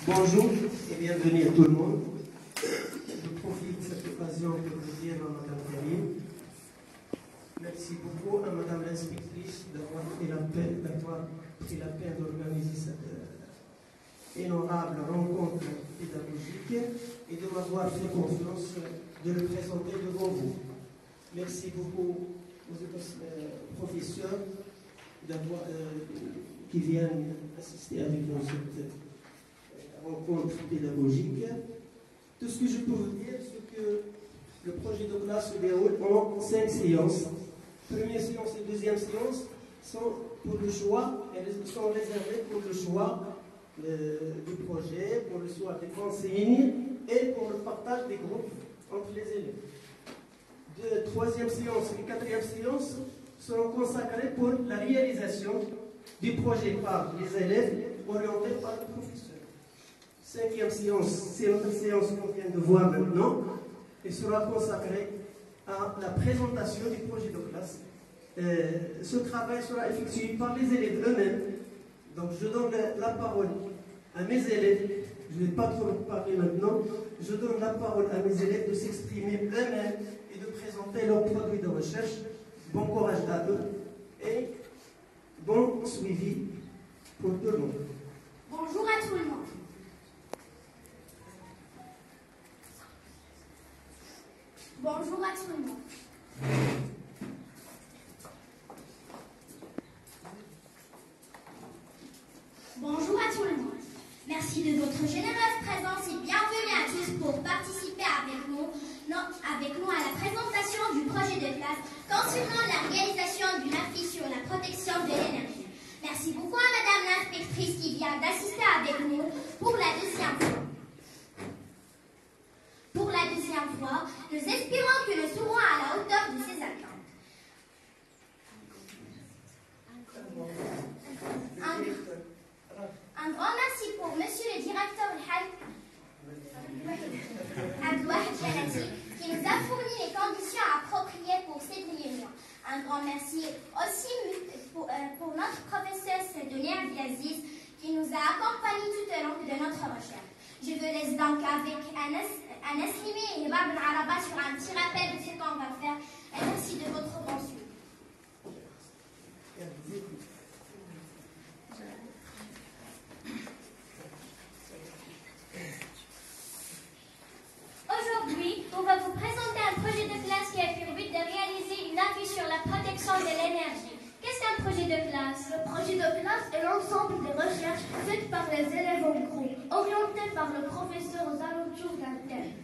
Bonjour et bienvenue à tout le monde. Je profite de cette occasion pour vous dire à Madame Karim, merci beaucoup à Madame l'inspectrice d'avoir pris la peine d'organiser cette honorable rencontre pédagogique et de m'avoir fait confiance de le présenter devant vous. Merci beaucoup aux professeurs qui viennent assister avec nous à cette rencontre pédagogique. Tout ce que je peux vous dire, c'est que le projet de classe se déroule en 5 séances. Première séance et deuxième séance sont pour le choix, elles sont réservées pour le choix du projet, pour le choix des consignes et pour le partage des groupes entre les élèves. De troisième séance et quatrième séance seront consacrées pour la réalisation du projet par les élèves orientés par le professeur. Cinquième séance, c'est notre séance qu'on vient de voir maintenant, et sera consacrée à la présentation du projet de classe. Ce travail sera effectué par les élèves eux-mêmes. Donc je donne la parole à mes élèves, je ne vais pas trop parler maintenant, je donne la parole à mes élèves de s'exprimer eux-mêmes et de présenter leurs produits de recherche. Bon courage à eux et bon suivi pour tout le monde. Bonjour à tout le monde. Bonjour à tout le monde. Bonjour à tout le monde. Merci de votre généreuse présence et bienvenue à tous pour participer avec nous à la présentation du projet de classe concernant la réalisation d'une affiche sur la protection de l'énergie. Merci beaucoup à Madame l'inspectrice qui vient d'assister avec nous pour la deuxième fois. Pour la deuxième fois, nous espérons que nous serons à la hauteur de ces attentes. Un grand merci pour Monsieur le directeur Abdouahid Janati qui nous a fourni les conditions appropriées pour cette réunion. Un grand merci aussi pour notre professeur Sedonia Abdelaziz qui nous a accompagnés tout au long de notre recherche. Je vous laisse donc avec Anas Limi et Bab Araba sur un petit rappel de ce qu'on va faire. Et merci de votre bon suivi. Aujourd'hui, on va vous présenter un projet de classe qui a pour but de réaliser une affiche sur la protection de l'énergie. Qu'est-ce qu'un projet de classe? Le projet de classe est l'ensemble des recherches faites par les élèves en groupe, orientées par le professeur aux alentours d'un thème.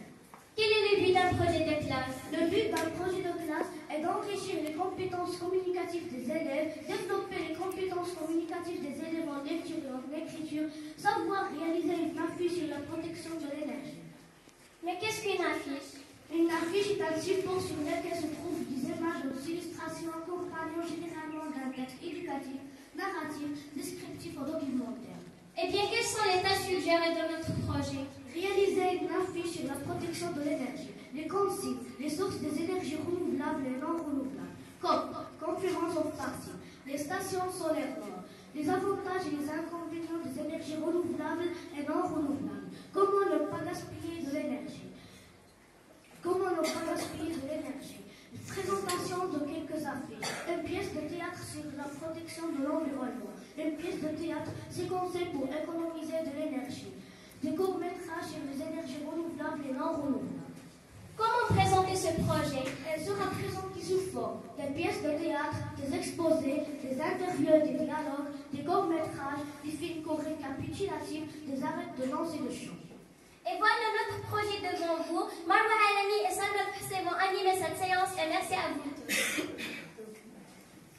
Quel est le but d'un projet de classe? Le but d'un projet de classe est d'enrichir les compétences communicatives des élèves, développer les compétences communicatives des élèves en lecture et en écriture, savoir réaliser une affiche sur la protection de l'énergie. Mais qu'est-ce qu'une affiche? Une affiche est un support sur lequel se trouvent des images ou des illustrations accompagnant généralement d'un texte éducatif, narratif, descriptif ou documentaire. Eh bien, quelles sont les tâches suggérées dans notre projet? Réaliser une affiche sur la protection de l'énergie, les consignes, les sources des énergies renouvelables et non renouvelables, comme conférence en partie, les stations solaires, les avantages et les inconvénients des énergies renouvelables et non renouvelables, comment ne pas gaspiller de l'énergie. Présentation de quelques affiches. Une pièce de théâtre sur la protection de l'environnement. Une pièce de théâtre, 6 conseils pour économiser de l'énergie. Des courts-métrages sur les énergies renouvelables et non renouvelables. Comment présenter ce projet? Elle sera présentée sous forme des pièces de théâtre, des exposés, des interviews, des dialogues, des courts-métrages, des films courts récapitulatifs, des arrêts de danse et de chant. Et voilà notre projet devant vous. Marwa Alami et Sandra Hussein vont animer cette séance et merci à vous tous.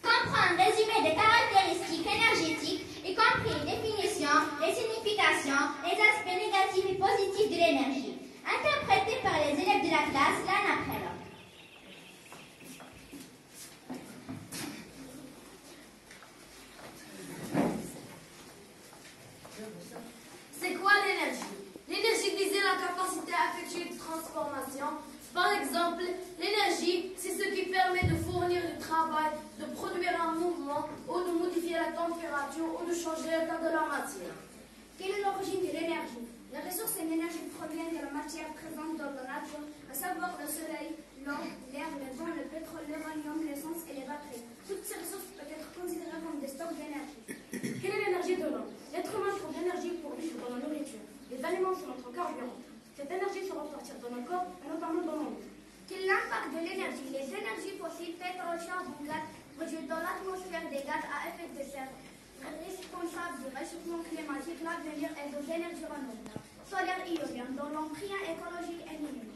Comprendre, résumé des caractéristiques énergétiques, y compris les définitions, les significations, les aspects négatifs et positifs de l'énergie, interprétés par les élèves de la classe l'un après l'autre. C'est quoi l'énergie? L'énergie visait la capacité à effectuer une transformation. Par exemple, l'énergie, c'est ce qui permet de fournir du travail, de produire un mouvement, ou de modifier la température, ou de changer l'état de la matière. Quelle est l'origine de l'énergie? Les ressources et l'énergie proviennent de la matière présente dans la nature, à savoir le soleil, l'eau, l'air, le vent, le pétrole, l'uranium, l'essence et les batteries. Toutes ces ressources peuvent être considérées comme des stocks d'énergie. Quelle est l'énergie de l'homme? L'être humain trouve l'énergie pour vivre dans la nourriture. Les aliments sont notre carburant. Cette énergie se ressortir dans nos corps et notamment dans nos vies. Quel est l'impact de l'énergie? Les énergies fossiles, pétrole, charbon, gaz, produisent dans l'atmosphère des gaz à effet de serre, responsables du réchauffement climatique. L'avenir est aux énergies renouvelables, solaires et éoliennes, dont l'empreinte écologique est minime.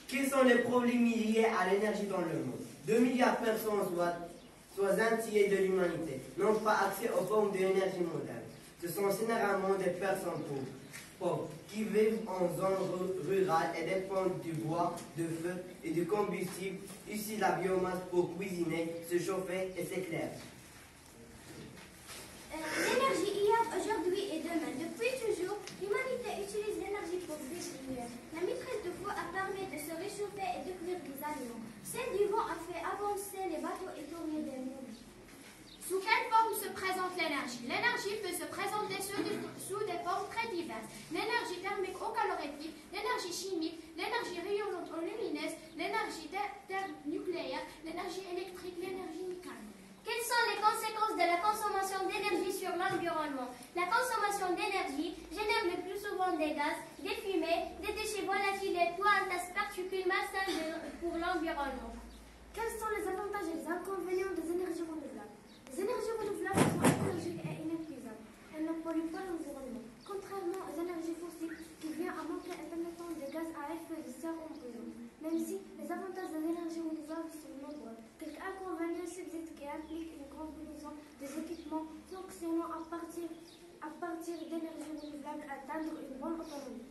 Quels sont les problèmes liés à l'énergie dans le monde? 2 milliards de personnes, soit un tiers de l'humanité, n'ont pas accès aux formes d'énergie moderne. Ce sont généralement des personnes pauvres qui vivent en zone rurale et dépendent du bois, du feu et du combustible, ici la biomasse pour cuisiner, se chauffer et s'éclairer. L'énergie hier, aujourd'hui et demain. Depuis toujours, l'humanité utilise l'énergie pour se réchauffer. La maîtrise de feu a permis de se réchauffer et de cuire des aliments. Celle du vent a fait avancer les bateaux et tourner des moulins. Sous quelle forme se présente l'énergie? L'énergie peut se présenter sous des formes très diverses. L'énergie thermique ou calorifique, l'énergie chimique, l'énergie rayonnante ou lumineuse, l'énergie nucléaire, l'énergie électrique, l'énergie mécanique. Quelles sont les conséquences de la consommation d'énergie sur l'environnement? La consommation d'énergie génère le plus souvent des gaz, des fumées, des déchets volatiles et pointes particules malsaines pour l'environnement. Quels sont les avantages et les inconvénients des énergies renouvelables? Les énergies renouvelables sont écologiques et inépuisables. Elles ne polluent pas l'environnement, contrairement aux énergies fossiles qui viennent à manquer éternellement de gaz à effet de serre en prison. Même si les avantages des énergies renouvelables sont nombreux, quelques inconvénients subsistent qui impliquent une combinaison des équipements fonctionnant à partir d'énergies renouvelables à atteindre une bonne autonomie.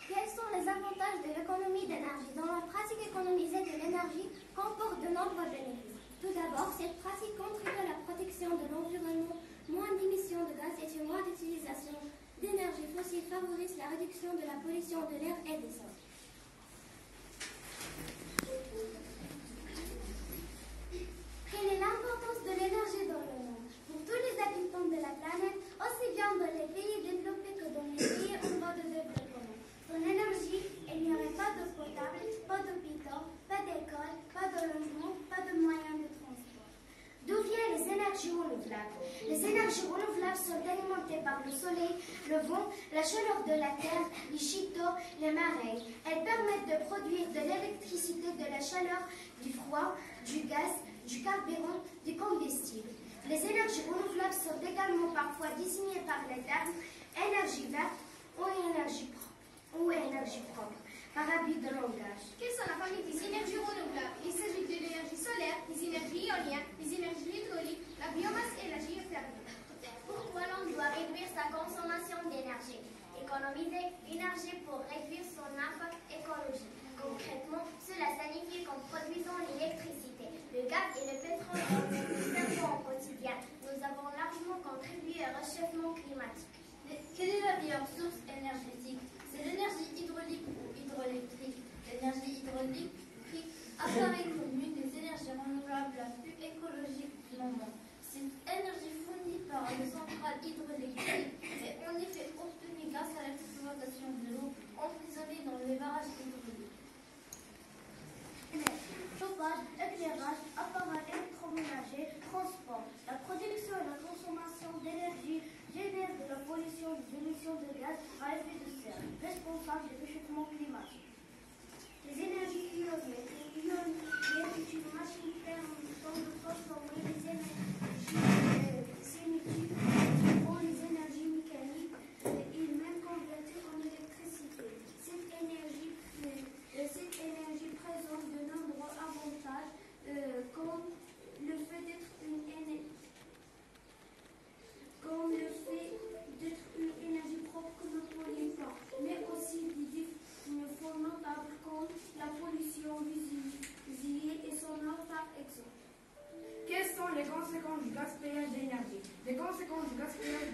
Quels sont les avantages de l'économie d'énergie? Dans la pratique, économiser de l'énergie comporte de nombreux bénéfices. Tout d'abord, cette pratique contribue à la protection de l'environnement, moins d'émissions de gaz et une moins d'utilisation d'énergie fossile favorise la réduction de la pollution de l'air et des sols. Quelle est l'importance de l'énergie dans le monde? Pour tous les habitants de la planète, aussi bien dans les pays développés que dans les pays en voie de développement. Sans l'énergie, il n'y aurait pas d'eau potable, pas d'hôpitaux, pas d'école, pas de logement, pas de moyens de transport. D'où viennent les énergies renouvelables? Les énergies renouvelables sont alimentées par le soleil, le vent, la chaleur de la terre, les châteaux, les marées. Elles permettent de produire de l'électricité, de la chaleur, du froid, du gaz, du carburant, du combustible. Les énergies renouvelables sont également parfois désignées par les termes énergie verte ou énergie propre, par habit de langage. Quelles sont la famille des énergies renouvelables? Il s'agit de l'énergie solaire, des énergies éoliennes, des énergies hydrauliques, la biomasse et la géothermie. Pourquoi l'on doit réduire sa consommation d'énergie? Économiser l'énergie pour réduire son impact écologique. Concrètement, cela signifie qu'en produisant l'électricité, le gaz et le pétrole dont nous servons au quotidien, nous avons largement contribué au réchauffement climatique. Quelle est la meilleure source énergétique? C'est l'énergie hydraulique ou hydroélectrique. L'énergie hydraulique apparaît comme l'une des énergies renouvelables la plus écologique du moment. Cette énergie fournie par les centrales hydroélectriques est en effet obtenue grâce à l'exploitation de l'eau emprisonnée dans les barrages hydrauliques. Chauffage, éclairage, appareil électroménager, transport. La production et la consommation d'énergie génèrent de la pollution des émissions de gaz à effet de serre, responsables du réchauffement climatique. Les énergies ioniques. L'ionique est une machine permettant de transformer les énergies cinétiques en les énergies mécaniques et même convertir en électricité. Cette énergie présente de nombreux avantages comme le fait d'être une énergie propre que ne pollue pas, mais aussi des défauts notables comme la pollution visuelle et sonore par exemple. Quelles sont les conséquences du gaspillage d'énergie? Les conséquences du gaspillage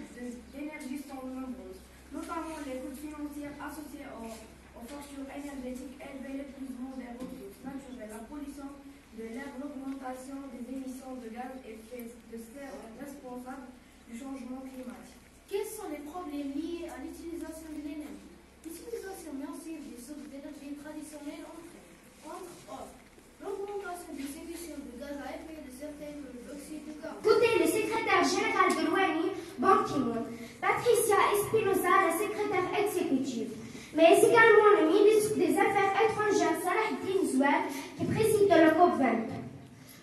d'énergie sont nombreuses, notamment les coûts financiers associés aux factures énergétiques élevées, l'épuisement des ressources naturelles, la pollution de l'air, l'augmentation des émissions de gaz à effet de serre responsables du changement climatique. Quels sont les problèmes liés à l'utilisation de l'énergie? L'utilisation massive des sources d'énergie traditionnelles entraîne, entre autres, l'augmentation des émissions de gaz à effet de serre telles que l'oxyde de carbone. Écoutez le secrétaire général de l'ONU, Ban Ki-moon, Patricia Espinosa, la secrétaire exécutive, mais également le ministre des Affaires étrangères Salahuddin Zouad, qui préside le COP20.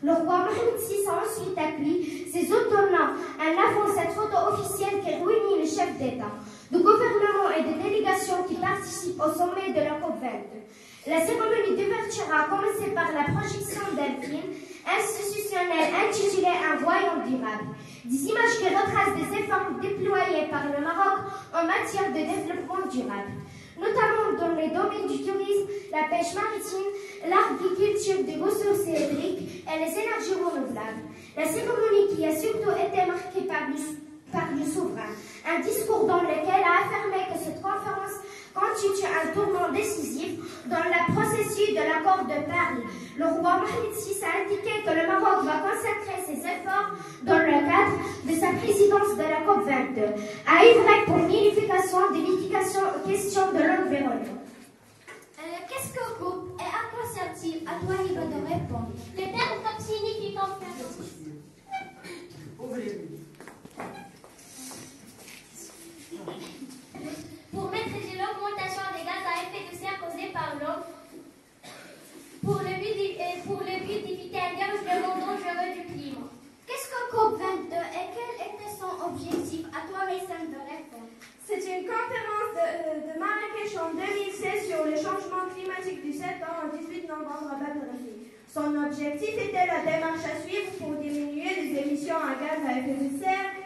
Le roi Mohammed VI a ensuite appelé ses autonomes en avant cette photo officielle qui réunit les chefs d'État, de gouvernement et de délégations qui participent au sommet de la COP20. La cérémonie d'ouverture a commencé par la projection d'un film institutionnel intitulé Un royaume durable. Des images qui retracent des efforts déployés par le Maroc en matière de développement durable, notamment dans les domaines du tourisme, la pêche maritime, l'agriculture des ressources hydriques et les énergies renouvelables. La cérémonie qui a surtout été marquée par le souverain, un discours dans lequel a affirmé que cette conférence constitue un tournant décisif dans le processus de l'accord de Paris. Le roi Mohammed VI a indiqué que le Maroc va consacrer ses efforts dans le cadre de sa présidence de la COP22 à œuvrer pour l'unification des litigations aux questions de l'environnement. Qu'est-ce que COP et à quoi sert-il? À toi, il va te répondre. Le terme COP signifie conférence. Pour maîtriser l'augmentation des gaz à effet de serre causés par l'homme, pour le but d'éviter un dérèglement dangereux du climat. Qu'est-ce que COP22 et quel était son objectif? À toi, Maïsane, de répondre. C'est une conférence de Marrakech en 2016 sur le changement climatique du 7 ans au 18 novembre à Badr-Ri. Son objectif était la démarche à suivre pour diminuer les émissions à gaz à effet de serre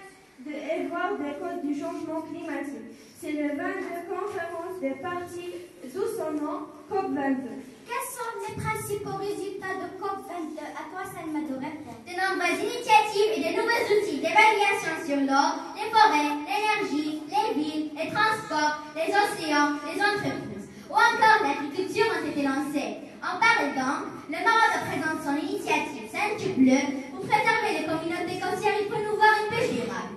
et voir des causes du changement climatique. C'est le 22 conférence des parties, d'où son nom, COP22. Quels sont les principaux résultats de COP22? À toi, Salma, de répondre. De nombreuses initiatives et de nouveaux outils d'évaluation sur l'eau, les forêts, l'énergie, les villes, les transports, les océans, les entreprises, ou encore l'agriculture ont été lancés. En par exemple, le Maroc présente son initiative Ceinture Bleue pour préserver les communautés côtières et promouvoir une pêche durable.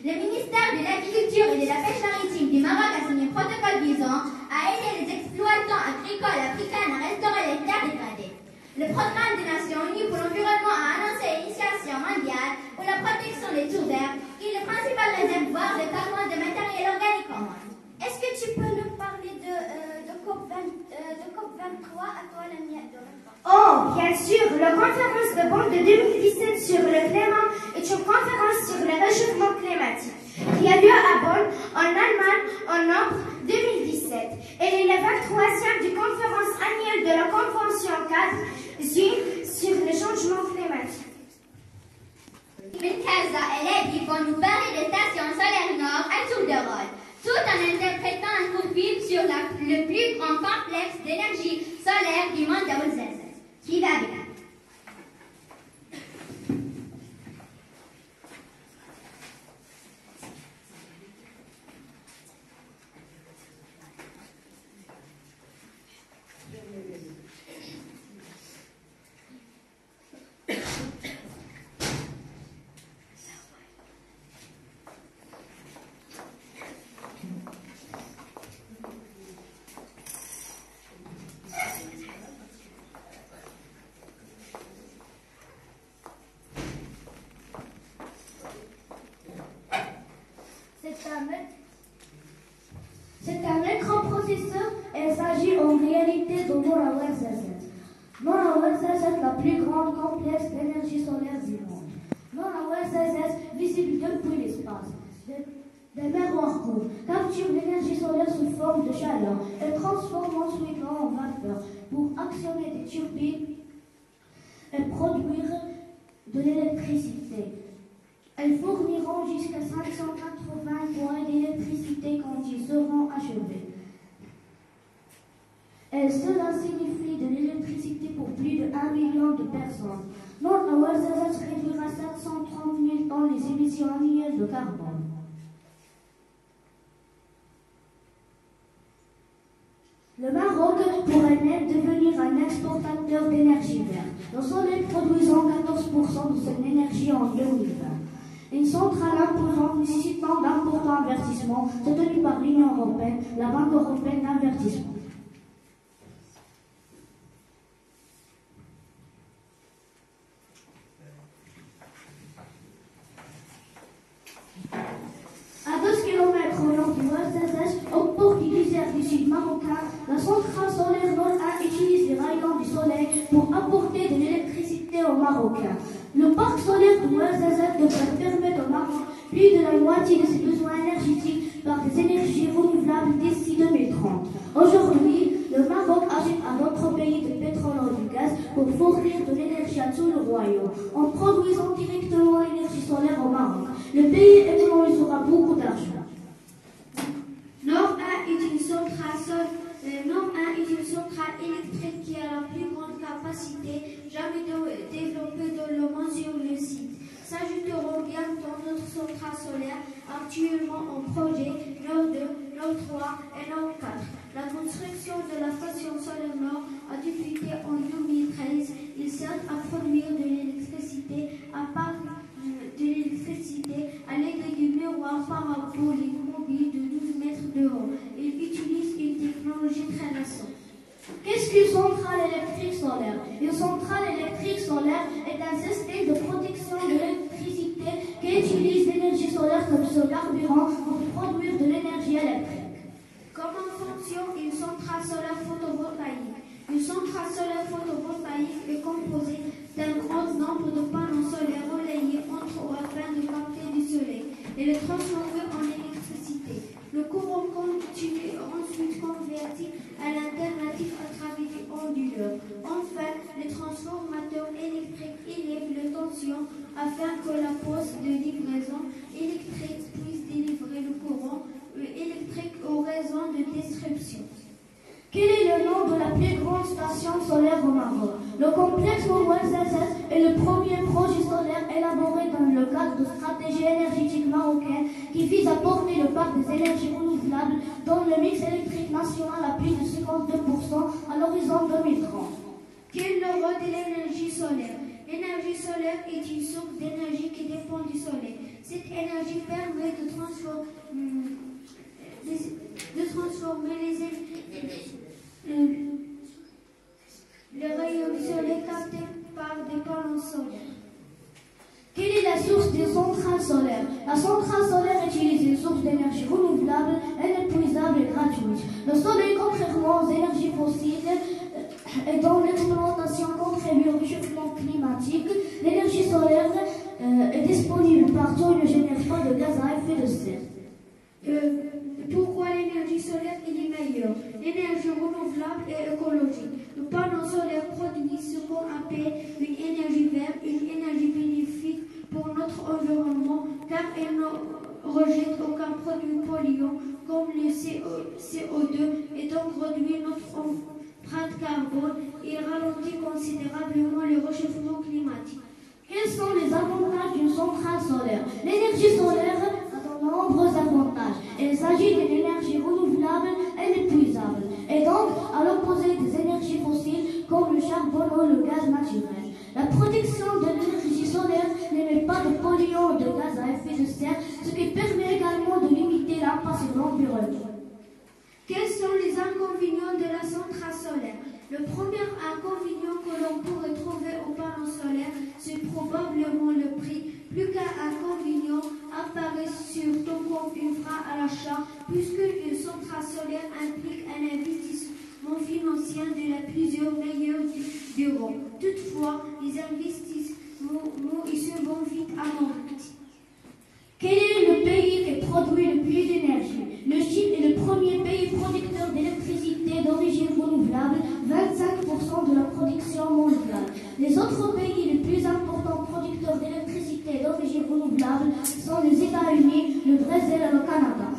Le ministère de l'Agriculture et de la Pêche maritime du Maroc a signé un protocole visant à aider les exploitants agricoles africains à restaurer les terres dégradées. Le programme des Nations Unies pour l'environnement a annoncé l'initiation mondiale pour la protection des tours verts, qui est le principal réservoir de carbone de matériel organique au monde. Est-ce que tu peux nous parler de COP23? À toi, la mienne de répondre. Oh, bien sûr, la conférence de Bonn de 2017 sur le climat est une conférence sur le réchauffement climatique qui a lieu à Bonn, en Allemagne, en novembre 2017. Elle est la 23e du conférence annuelle de la Convention 4 sur le changement climatique. Kaza et Levi vont nous parler des stations solaires nord à tour de rôle, tout en interprétant un court film sur le plus grand complexe d'énergie solaire du monde de Rosaces. Qui va bien? C'est un microprocesseur et il s'agit en réalité de Norawar ZZ. Norawar ZZ, la plus grande complexe d'énergie solaire du monde. Norawar ZZ, visible depuis l'espace. Des miroirs courts capturent l'énergie solaire sous forme de chaleur et transforment ensuite en vapeur pour actionner des turbines et produire de l'électricité. Elles fourniront jusqu'à 580 points d'électricité quand ils seront achevés. Et cela signifie de l'électricité pour plus de 1 million de personnes. Norawar ZZ réduira 730 000 tonnes les émissions annuelles de carbone. Le Maroc pourrait même devenir un exportateur d'énergie verte, le soleil produisant 14% de son énergie en 2020. Une centrale imposante nécessitant d'importants investissements soutenus par l'Union européenne, la Banque européenne d'investissement. À 12 km au nord du Ouarzazate, au port du désert du sud marocain, la centrale solaire Nord 1 utilise les rayons du soleil pour apporter de l'électricité aux Marocains. Le parc solaire du Ouarzazate devrait permettre au Maroc plus de la moitié de ses besoins énergétiques par des énergies renouvelables d'ici 2030. Aujourd'hui, le Maroc achète à d'autres pays du pétrole ou du gaz pour fournir de l'énergie à tout le royaume, en produisant directement l'énergie solaire au Maroc. Le pays économisera beaucoup d'argent. Nord 1 est une centrale électrique qui a la plus grande capacité jamais développée dans le monde sur le site. S'ajouteront bientôt d'autres centrales solaires actuellement en projet Nord 2, Nord 3 et Nord 4. La construction de la station solaire Nord a débuté en 2013. Il sert à produire de l'électricité à l'aide du miroir parabolique mobile de 12 mètres de haut. Il utilise une technologie très récente. Qu'est-ce qu'une centrale électrique solaire? Une centrale électrique solaire est un système de production de l'électricité qui utilise l'énergie solaire comme son carburant pour produire de l'énergie électrique. Comment fonctionne une centrale solaire photovoltaïque? Une centrale solaire photovoltaïque est composée d'un grand nombre de panneaux solaires relayés entre eux afin de capter du soleil et le transformer en électricité. Le courant continu est ensuite converti à l'alternative à travers des onduleurs. Enfin, les transformateurs électriques élèvent les tensions afin que la poste de livraison électrique puisse délivrer le courant électrique aux raisons de distribution. Quel est le nom de la plus grande station solaire au Maroc? Le complexe Ouarzazate est le premier projet solaire élaboré dans le cadre de stratégie énergétique marocaine qui vise à porter le parc des énergies renouvelables dans le mix électrique national à plus de 52% à l'horizon 2030. Quel est le rôle de l'énergie solaire? L'énergie solaire est une source d'énergie qui dépend du soleil. Cette énergie permet de transformer les rayons du soleil captés par des panneaux solaires. Quelle est la source des centrales solaires? La centrale solaire utilise une source d'énergie renouvelable, inépuisable et gratuite. Le soleil, contrairement aux énergies fossiles, et dont l'exploitation contribue au réchauffement climatique, l'énergie solaire est disponible partout et ne génère pas de gaz à effet de serre. Pourquoi l'énergie solaire est meilleure? L'énergie renouvelable et écologique. Le panneau solaire produit ce qu'on appelle une énergie verte, une énergie bénéfique pour notre environnement car elle ne rejette aucun produit polluant comme le CO2 et donc réduit notre empreinte carbone et ralentit considérablement le réchauffement climatique. Quels sont les avantages d'une centrale solaire? L'énergie solaire a de nombreux avantages. Il s'agit d'une énergie renouvelable et inépuisable, et donc à l'opposé des énergies fossiles comme le charbon ou le gaz naturel. La production de l'énergie solaire n'émet pas de polluants de gaz à effet de serre, ce qui permet également de limiter l'impact sur l'environnement. Quels sont les inconvénients de la centrale solaire? Le premier inconvénient que l'on pourrait trouver au panneau solaire, c'est probablement le prix. Plus qu'un inconvénient apparaît surtout comme une frein à l'achat, puisque une centrale solaire implique un investissement financier de la plusieurs meilleures d'euros. Toutefois, les investissements se vont vite amortis. Quel est le pays qui produit le plus d'énergie? Le Chine est le premier pays producteur d'électricité d'origine renouvelable, 25% de la production mondiale. Les autres pays les plus importants producteurs d'électricité d'origine renouvelable sont les États-Unis, le Brésil et le Canada.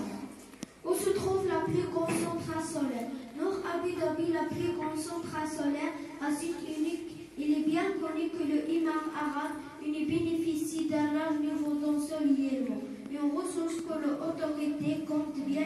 Où se trouve la plus grande centrale solaire? Nord Abu Dhabi, la plus grande centrale solaire à site unique. Il est bien connu que le imam arabe bénéficie d'un large niveau d'ensoleillement, une ressource que l'autorité compte bien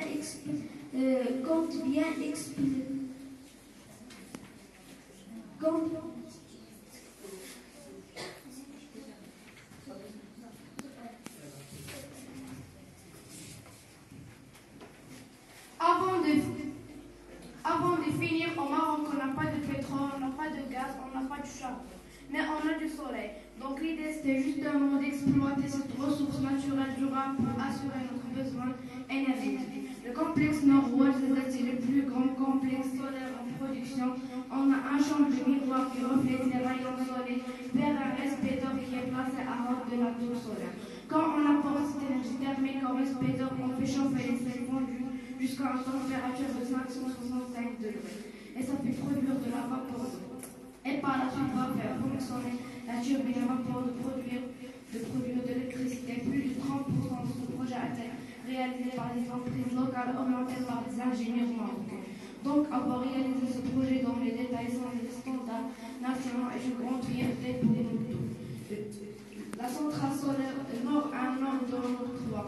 du charbon. Mais on a du soleil. Donc l'idée c'était justement d'exploiter cette ressource naturelle durable pour assurer notre besoin énergétique. Le complexe Nord-Ouest est le plus grand complexe solaire en production. On a un champ de miroir qui reflète les rayons solaires vers un respecteur qui est placé à haut de la tour solaire. Quand on apporte cette énergie thermique au respecteur, on fait chauffer les sels fondus jusqu'à une température de 565 degrés. Et ça fait produire de la vapeur d'eau. Et par la suite, on va faire fonctionner la turbine à vapeur de produire de l'électricité. Plus de 30% de ce projet a été réalisé par des entreprises locales orientées par des ingénieurs marocains. Donc, avoir réalisé ce projet dans les détails sans les standards nationaux est une grande fierté pour nous tous. La centrale solaire nord à nord de notre droit.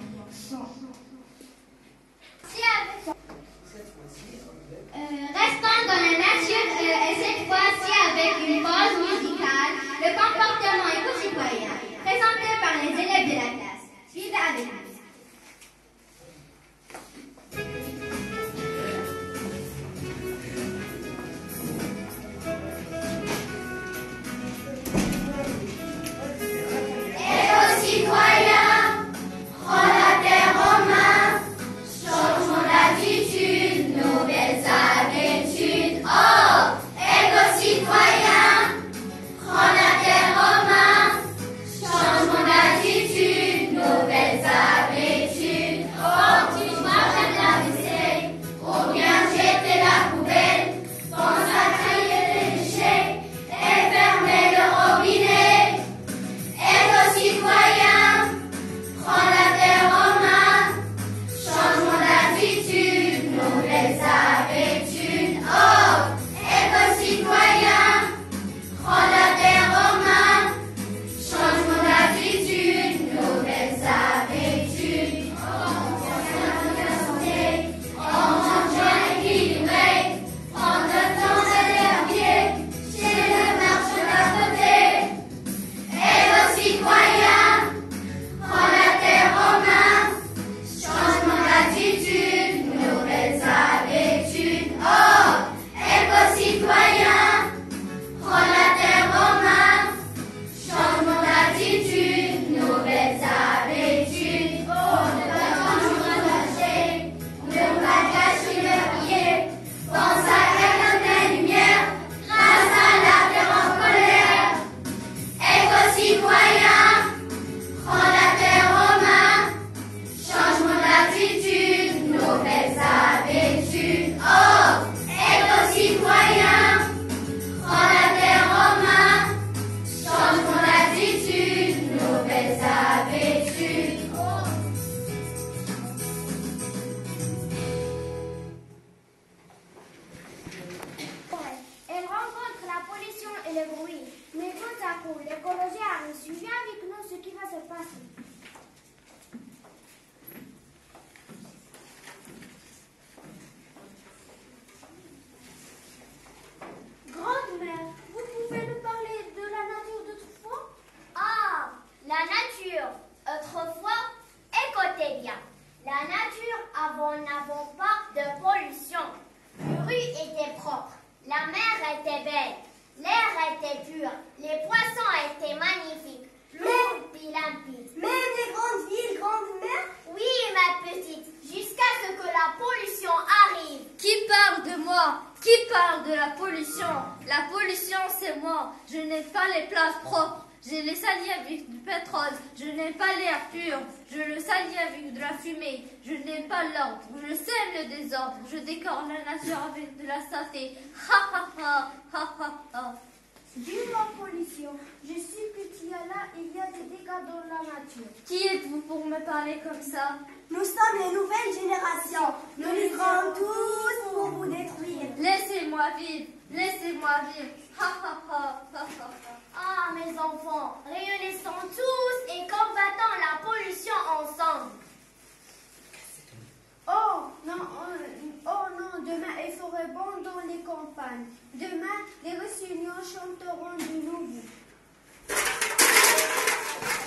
Restons dans la nature et cette fois-ci avec une pause musicale, le comportement éco-citoyen, présenté par les élèves de la classe. Suivez avec nous. Éco-citoyen, prends la terre en main, changeons d'attitude, nouvelles habitudes. Oh, éco-citoyen, prends la terre en main, changeons d'attitude, nouvelles habitudes. Oh, tu dois faire la vaisselle, ou bien jeter la poubelle, pense à trier les déchets et fermer le robinet. Éco-citoyen, prends la terre en main, changement d'attitude, nouvelles habitudes. Oh, éco-citoyen, prends la terre en main, changement d'attitude, nouvelles habitudes. On mange bien équilibré, prends le temps d'aller à pied, chez le marché d'à côté. Éco-citoyen, prends la terre en main, changement d'attitude, nouvelles habitudes. Oh, éco-citoyen, prends la terre en main, changement d'attitude, nouvelles habitudes. Oh, ne pas toujours attacher, ne pas cacher le pied, pense à éteindre les lumières grâce à la terre en colère. Éco-citoyen, prends la terre en main, changement d'attitude, nouvelles habitudes. Oh, éco-citoyen, prends la terre en main, changement d'attitude, nouvelles habitudes. Oh. Elle rencontre la pollution et le bruit. Mais tout à coup, l'écologie arrive. Suivez avec nous ce qui va se passer. Grande-mère, vous pouvez nous parler de la nature d'autrefois? Ah, la nature, autrefois, écoutez bien. La nature, avant, n'avons pas de pollution. Les rues étaient propres, la mer était belle, l'air était pur, les poissons étaient magnifiques, l'eau limpide. Même les grandes villes, grand-mère? Oui, ma petite, jusqu'à ce que la pollution arrive. Qui parle de moi? Qui parle de la pollution? La pollution, c'est moi. Je n'ai pas les places propres. Je les salis avec du pétrole. Je n'ai pas l'air pur. Je le salis avec de la fumée. Je n'ai pas l'ordre. Je sème le désordre. Je décore la nature avec de la saleté. Ha ha ha ha ha ha. Dis-moi, pollution, je sais que tu es là, il y a des dégâts dans la nature. Qui êtes-vous pour me parler comme ça? Nous sommes les nouvelles générations. Nous lutterons tous pour vous détruire. Laissez-moi vivre. Laissez-moi vivre. Ha ha ha ha ha. Ah, mes enfants, réunissons tous et combattons la pollution ensemble. Oh non, demain il ferait bon dans les campagnes. Demain, les Rossignons chanteront de nouveau.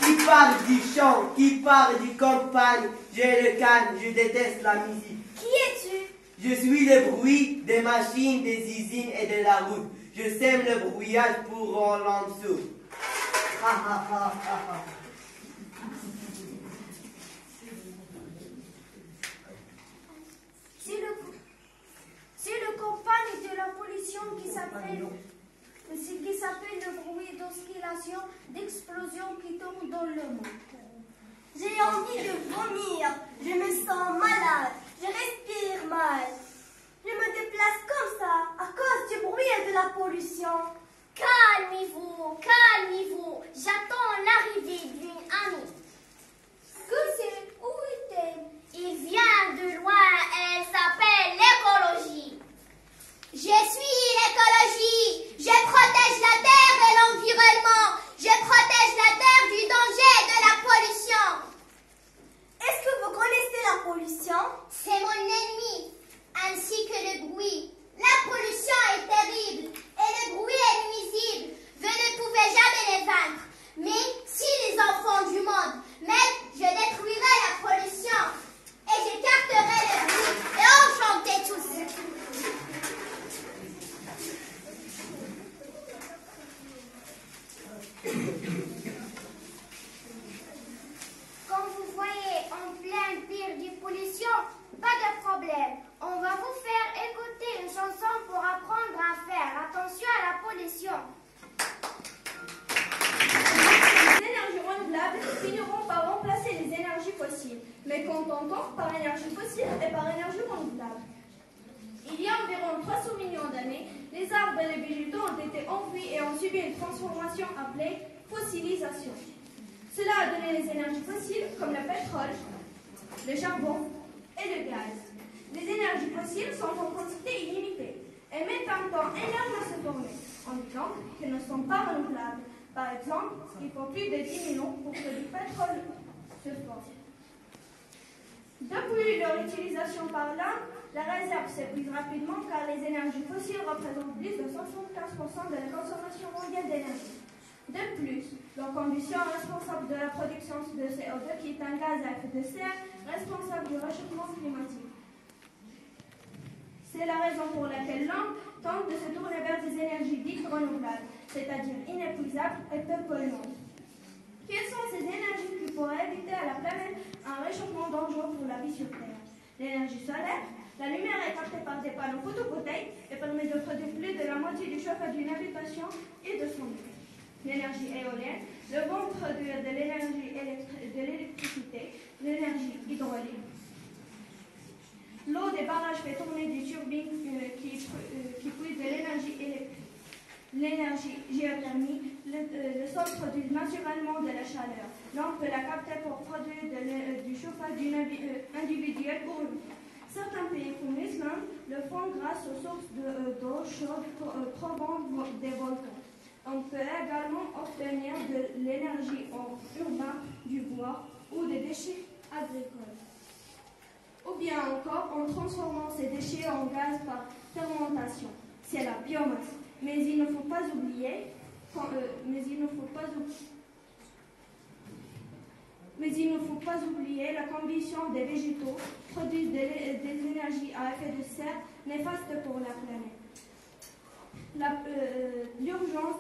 Qui parle du chant, qui parle du campagne, j'ai le calme, je déteste la musique. Qui es-tu? Je suis le bruit des machines, des usines et de la route. Je sème le brouillage pour Roland Sou. C'est le campagne de la pollution qui s'appelle le bruit d'oscillation, d'explosion qui tombe dans le monde. J'ai envie de vomir, je me sens malade, je respire mal. Je me déplace comme ça à cause du bruit et de la pollution. Calmez-vous, calmez-vous. J'attends l'arrivée d'une amie. Que c'est? Où est-elle? Il vient de loin, elle s'appelle l'écologie. Je suis l'écologie. Je protège la terre et l'environnement. Je protège la terre du danger de la pollution. Est-ce que vous connaissez la pollution? C'est mon ennemi, ainsi que le bruit. La pollution est terrible et le bruit est nuisible. Vous ne pouvez jamais les vaincre. Mais si les enfants du monde m'aident, je détruirai la pollution et j'écarterai le bruit. Et enchantez tous. Quand vous voyez en plein pire de pollution, pas de problème. On va vous faire écouter une chanson pour apprendre à faire attention à la pollution. Les énergies renouvelables finiront par remplacer les énergies fossiles. Mais qu'entend-on par énergie fossile et par énergie renouvelable? Il y a environ 300 millions d'années, les arbres et les végétaux ont été enfuis et ont subi une transformation appelée fossilisation. Cela a donné les énergies fossiles comme le pétrole, le charbon et le gaz. Les énergies fossiles sont en quantité illimitée et mettent un temps énorme à se former, en exemple qu'elles ne sont pas renouvelables. Par exemple, il faut plus de 10 000 ans pour que du pétrole se forme. Depuis leur utilisation par l'homme, la réserve s'épuise rapidement car les énergies fossiles représentent plus de 75% de la consommation mondiale d'énergie. De plus, leur combustion est responsable de la production de CO2 qui est un gaz à effet de serre responsable du réchauffement climatique. C'est la raison pour laquelle l'homme tente de se tourner vers des énergies dites renouvelables, c'est-à-dire inépuisables et peu polluantes. Quelles sont ces énergies qui pourraient éviter à la planète un réchauffement dangereux pour la vie sur Terre? L'énergie solaire, la lumière est captée par des panneaux photovoltaïques et permet de produire plus de la moitié du chauffage d'une habitation et de son vie. L'énergie éolienne, le vent produit de l'électricité, l'énergie hydraulique. L'eau des barrages fait tourner des turbines qui puisent de l'énergie électrique. L'énergie géothermie, le sol produit naturellement de la chaleur. L'homme peut la capter pour produire du chauffage individuel pour lui. Certains pays comme l'Islande le font grâce aux sources d'eau chaude provenant des volcans. On peut également obtenir de l'énergie urbaine, du bois ou des déchets agricoles. Ou bien encore en transformant ces déchets en gaz par fermentation. C'est la biomasse. Mais il ne faut pas oublier la combustion des végétaux produisent des énergies à effet de serre néfastes pour la planète. L'urgence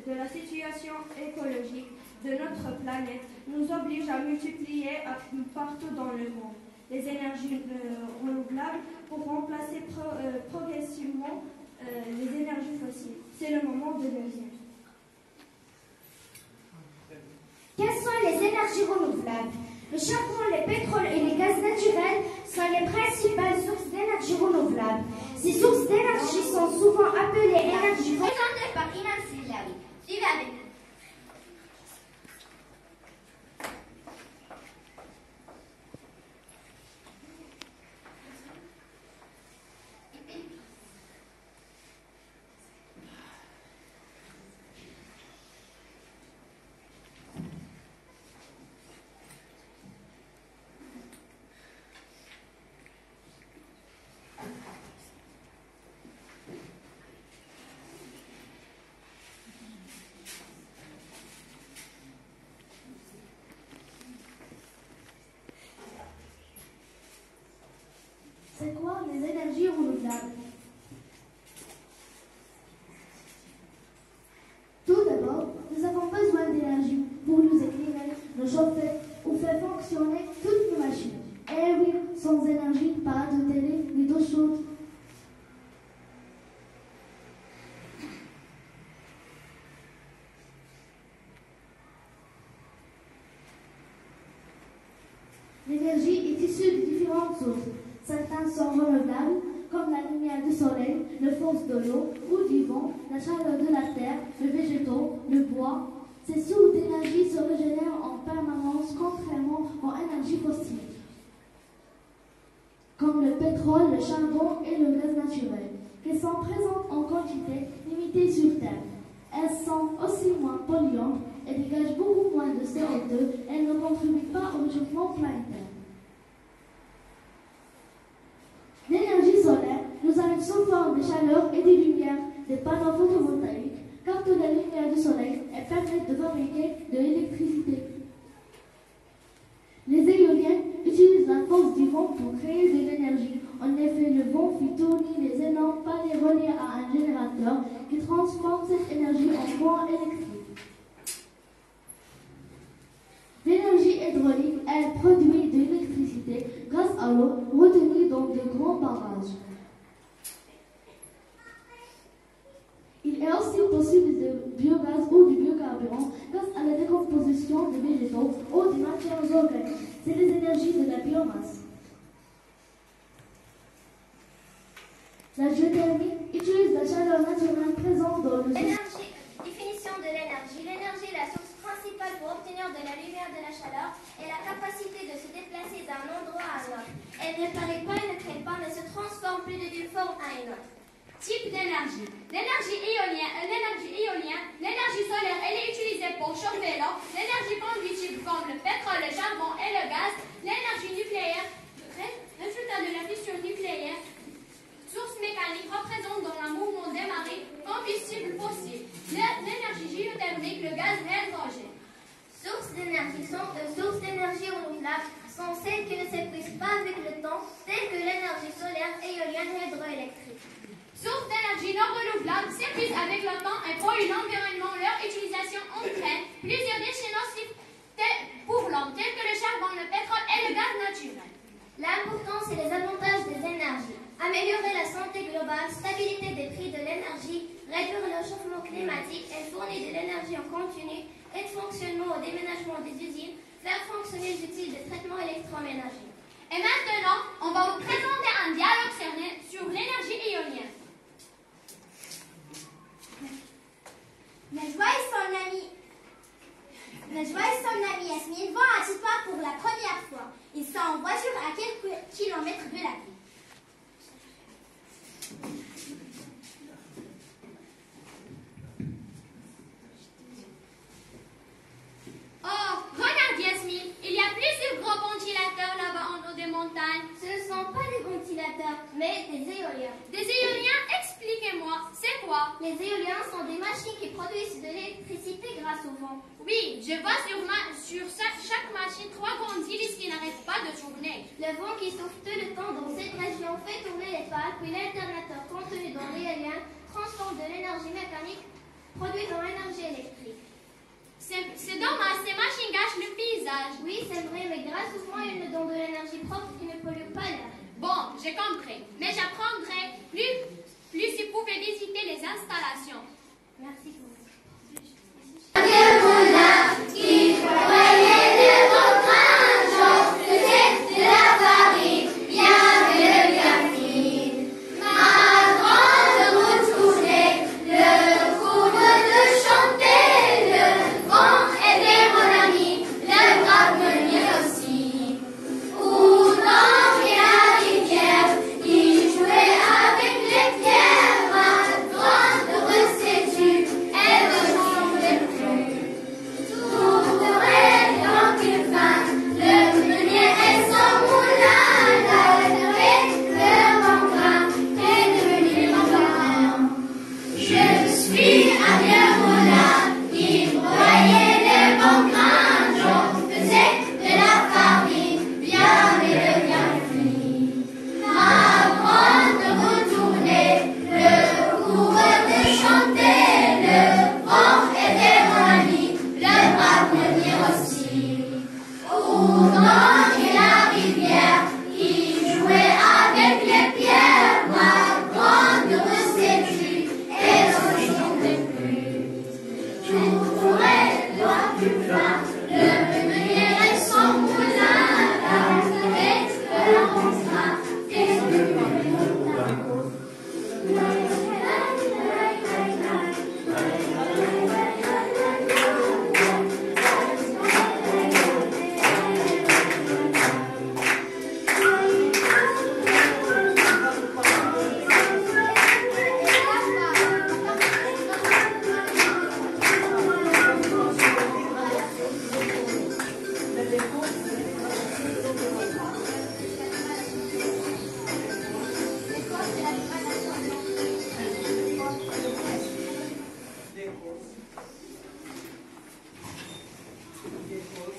de la situation écologique de notre planète nous oblige à multiplier partout dans le monde les énergies renouvelables pour remplacer progressivement les énergies fossiles. C'est le moment de devenir. Quelles sont les énergies renouvelables? Le charbon, le pétrole et les gaz naturels sont les principales sources d'énergie renouvelable. Ces sources d'énergie sont souvent appelées énergies renouvelables. Présentée par Iman Sillawi. Suivez avec nous. C'est quoi les énergies renouvelables? fonctionner toutes les machines. Eh oui, sans énergie, pas de télé ni d'eau chaude. L'énergie est issue de différentes sources. Certaines sont renouvelables, comme la lumière du soleil, le force de l'eau ou du vent, la chaleur de la terre, le végétaux, le bois. Ces sources d'énergie se régénèrent en permanence, contrairement aux énergies fossiles, comme le pétrole, le charbon et le gaz naturel, qui sont présentes en quantité limitée sur Terre. Elles sont aussi moins polluantes et dégagent beaucoup moins de CO2. Elles ne contribuent pas au réchauffement planétaire. L'énergie solaire nous arrive sous forme de chaleur et de lumière. Des panneaux photovoltaïques captent la lumière du soleil et permettent de fabriquer de l'électricité. Les éoliennes utilisent la force du vent pour créer de l'énergie. En effet, le vent fait tourner les énormes palettes reliés à un générateur qui transforme cette énergie en courant électrique. L'énergie hydraulique, elle produit de l'électricité grâce à l'eau retenue dans de grands barrages. Il est aussi possible de biogaz ou du biocarburant grâce à la décomposition des végétaux ou des matières organiques. C'est les énergies de la biomasse. La géothermie utilise la chaleur naturelle présente dans le sol. Définition de l'énergie. L'énergie est la source principale pour obtenir de la lumière, de la chaleur et la capacité de se déplacer d'un endroit à un autre. Elle ne paraît pas, elle ne crée pas, mais se transforme plus d'une forme à une autre. Type d'énergie. L'énergie éolienne, l'énergie solaire, elle est utilisée pour chauffer l'eau. L'énergie conductive comme le pétrole, le charbon et le gaz. L'énergie nucléaire, résultat de la fission nucléaire. Source mécanique représente dans le mouvement des marées, combustible fossile. L'énergie géothermique, le gaz hydrogène. Sources d'énergie renouvelables sont celles qui ne s'épuisent pas avec le temps, telles que l'énergie solaire, éolienne et hydroélectrique. Sources d'énergie non renouvelables s'épuisent avec le temps et polluent l'environnement. Leur utilisation entraîne plusieurs déchets nocifs pour l'homme, tels que le charbon, le pétrole et le gaz naturel. L'importance et les avantages des énergies. Améliorer la santé globale, stabilité des prix de l'énergie, réduire le réchauffement climatique, elle fournit de l'énergie en continu, aide fonctionnement au déménagement des usines, faire fonctionner les outils de traitement électroménager. Et maintenant, on va vous présenter un dialogue sur l'énergie éolienne. Najwa et son ami Yasmine vont à Tipa pour la première fois. Ils sont en voiture à quelques kilomètres de la ville. Oh, regarde Yasmine, il y a plusieurs gros ventilateurs là-bas en haut des montagnes. Ce ne sont pas des ventilateurs, mais des éoliens. Des éoliens? Expliquez-moi, c'est quoi? Les éoliens sont des machines qui produisent de l'électricité grâce au vent. Oui, je vois sur chaque machine 3 grandes hélices qui n'arrêtent pas de tourner. Le vent qui souffle tout le temps dans cette région fait tourner les pales, puis l'alternateur contenu dans l'éolien transforme de l'énergie mécanique produite en énergie électrique. C'est dommage, ces machines gâchent le paysage. Oui, c'est vrai, mais grâce au vent, ils nous donnent de l'énergie propre qui ne pollue pas l'air. Bon, j'ai compris. Mais j'apprendrai plus si vous pouvez visiter les installations. Merci beaucoup. Qui croyait de votre argent, peut-être de la farine, bien de Yasmine. Ma grande route tournée, le couvre de chanter, le vent était mon ami, le grave venir aussi. Où l'ange et la rivière, qui jouait avec les pierres, ma grande recette, elle dépose,